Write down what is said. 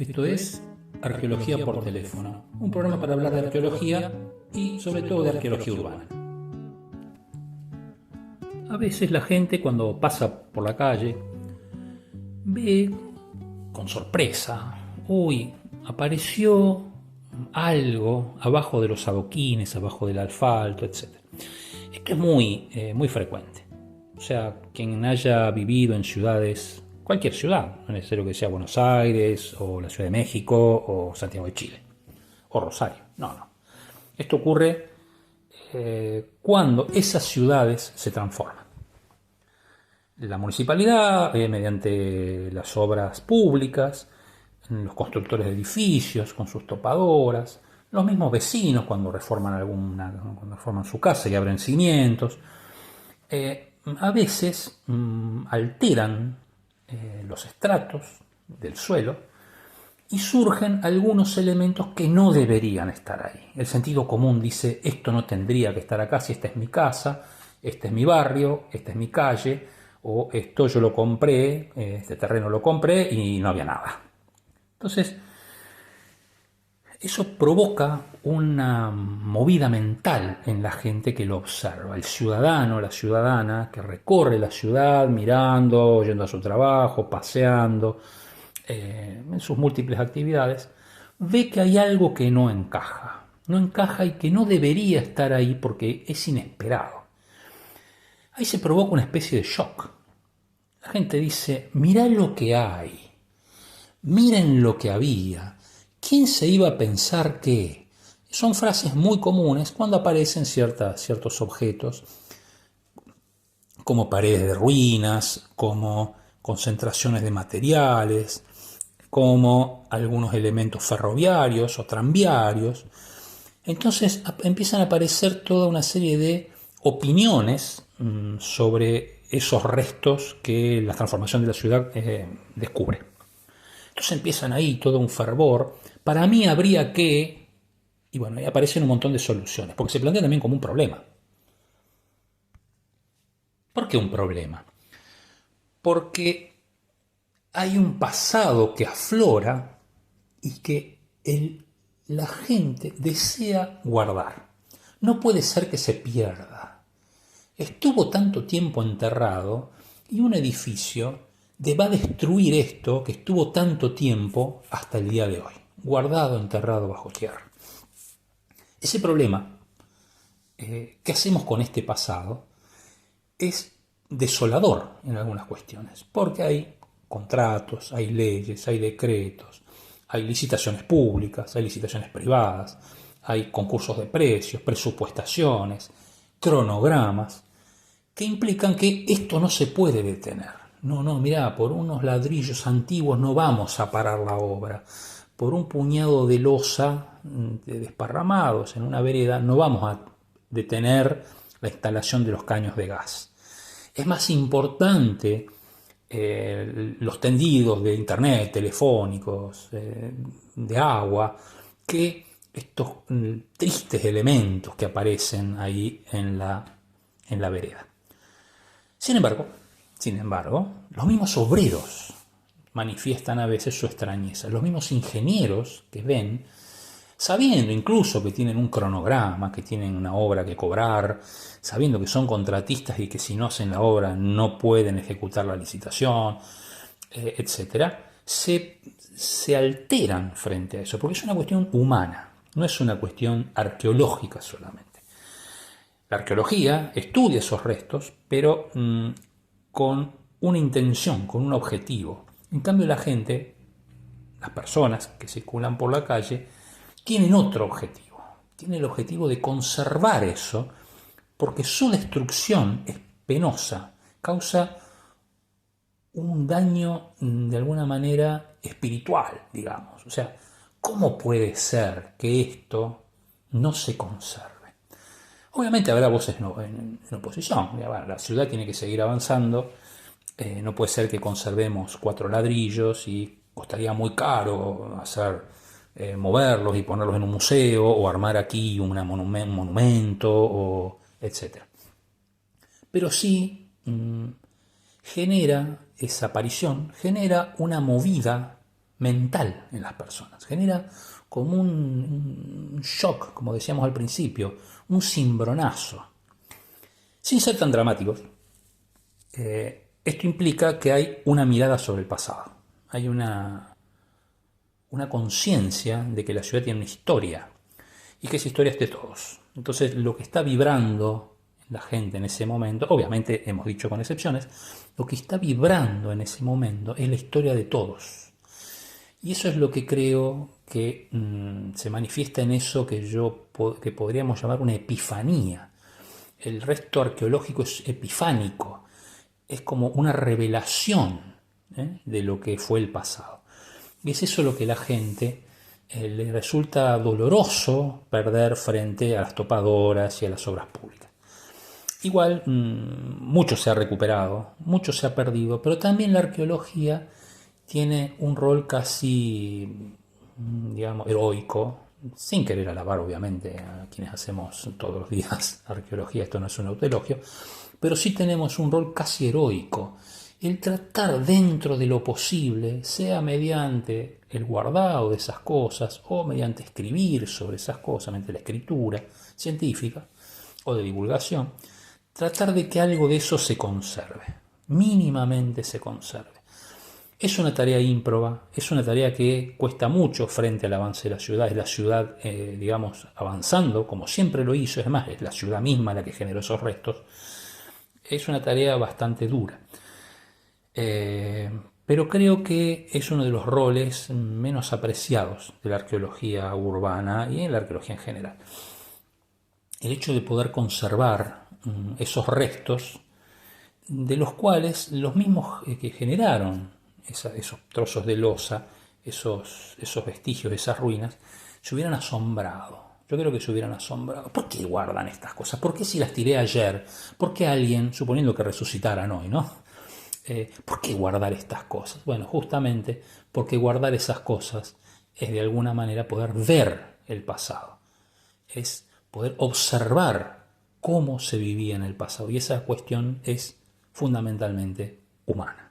Esto es Arqueología por Teléfono, un programa para hablar de arqueología y sobre todo de arqueología urbana. A veces la gente cuando pasa por la calle ve con sorpresa, uy, apareció algo abajo de los adoquines, abajo del asfalto, etc. Esto es muy frecuente. O sea, quien haya vivido en ciudades, cualquier ciudad, no es necesario que sea Buenos Aires, o la Ciudad de México, o Santiago de Chile, o Rosario. No. Esto ocurre cuando esas ciudades se transforman. La municipalidad, mediante las obras públicas, los constructores de edificios con sus topadoras, los mismos vecinos cuando reforman su casa y abren cimientos, a veces alteran los estratos del suelo y surgen algunos elementos que no deberían estar ahí. El sentido común dice, esto no tendría que estar acá si esta es mi casa, este es mi barrio, esta es mi calle, o esto yo lo compré, este terreno lo compré y no había nada. Entonces, eso provoca una movida mental en la gente que lo observa. El ciudadano, la ciudadana que recorre la ciudad mirando, yendo a su trabajo, paseando, en sus múltiples actividades, ve que hay algo que no encaja. No encaja y que no debería estar ahí porque es inesperado. Ahí se provoca una especie de shock. La gente dice, mirá lo que hay, miren lo que había. ¿Quién se iba a pensar que? Son frases muy comunes cuando aparecen ciertos objetos, como paredes de ruinas, como concentraciones de materiales, como algunos elementos ferroviarios o tranviarios. Entonces empiezan a aparecer toda una serie de opiniones sobre esos restos que la transformación de la ciudad descubre. Entonces empiezan ahí todo un fervor. Para mí habría que... Y bueno, ahí aparecen un montón de soluciones, porque se plantea también como un problema. ¿Por qué un problema? Porque hay un pasado que aflora y que la gente desea guardar. No puede ser que se pierda. Estuvo tanto tiempo enterrado y un edificio va a destruir esto que estuvo tanto tiempo hasta el día de hoy, guardado, enterrado bajo tierra. Ese problema, ¿qué hacemos con este pasado? Es desolador en algunas cuestiones, porque hay contratos, hay leyes, hay decretos, hay licitaciones públicas, hay licitaciones privadas, hay concursos de precios, presupuestaciones, cronogramas, que implican que esto no se puede detener. No, mirá, por unos ladrillos antiguos no vamos a parar la obra. Por un puñado de losa desparramados en una vereda no vamos a detener la instalación de los caños de gas. Es más importante los tendidos de internet, telefónicos, de agua, que estos tristes elementos que aparecen ahí en la vereda. Sin embargo, los mismos obreros manifiestan a veces su extrañeza. Los mismos ingenieros que ven, sabiendo incluso que tienen un cronograma, que tienen una obra que cobrar, sabiendo que son contratistas y que si no hacen la obra no pueden ejecutar la licitación, etc., se alteran frente a eso, porque es una cuestión humana, no es una cuestión arqueológica solamente. La arqueología estudia esos restos, pero con una intención, con un objetivo. En cambio la gente, las personas que circulan por la calle, tienen otro objetivo. Tienen el objetivo de conservar eso, porque su destrucción es penosa, causa un daño de alguna manera espiritual, digamos. O sea, ¿cómo puede ser que esto no se conserve? Obviamente habrá voces en oposición. La ciudad tiene que seguir avanzando. No puede ser que conservemos 4 ladrillos y costaría muy caro moverlos y ponerlos en un museo o armar aquí un monumento, etc. Pero sí genera esa aparición, genera una movida mental en las personas, genera como un shock, como decíamos al principio, un cimbronazo. Sin ser tan dramáticos, esto implica que hay una mirada sobre el pasado, hay una conciencia de que la ciudad tiene una historia y que esa historia es de todos. Entonces lo que está vibrando en la gente en ese momento, obviamente hemos dicho con excepciones, lo que está vibrando en ese momento es la historia de todos. Y eso es lo que creo que se manifiesta en eso que podríamos llamar una epifanía. El resto arqueológico es epifánico, es como una revelación de lo que fue el pasado. Y es eso lo que a la gente le resulta doloroso perder frente a las topadoras y a las obras públicas. Igual, mucho se ha recuperado, mucho se ha perdido, pero también la arqueología tiene un rol casi, digamos, heroico, sin querer alabar obviamente a quienes hacemos todos los días arqueología, esto no es un autoelogio, pero sí tenemos un rol casi heroico, el tratar dentro de lo posible, sea mediante el guardado de esas cosas o mediante escribir sobre esas cosas, mediante la escritura científica o de divulgación, tratar de que algo de eso se conserve, mínimamente se conserve. Es una tarea ímproba, es una tarea que cuesta mucho frente al avance de la ciudad. Es la ciudad, digamos, avanzando, como siempre lo hizo, es más, es la ciudad misma la que generó esos restos. Es una tarea bastante dura. Pero creo que es uno de los roles menos apreciados de la arqueología urbana y en la arqueología en general. El hecho de poder conservar esos restos, de los cuales los mismos que generaron esos trozos de losa, esos vestigios, esas ruinas, se hubieran asombrado. Yo creo que se hubieran asombrado. ¿Por qué guardan estas cosas? ¿Por qué si las tiré ayer? ¿Por qué alguien, suponiendo que resucitaran hoy, ¿no? ¿Por qué guardar estas cosas? Bueno, justamente porque guardar esas cosas es de alguna manera poder ver el pasado. Es poder observar cómo se vivía en el pasado. Y esa cuestión es fundamentalmente humana.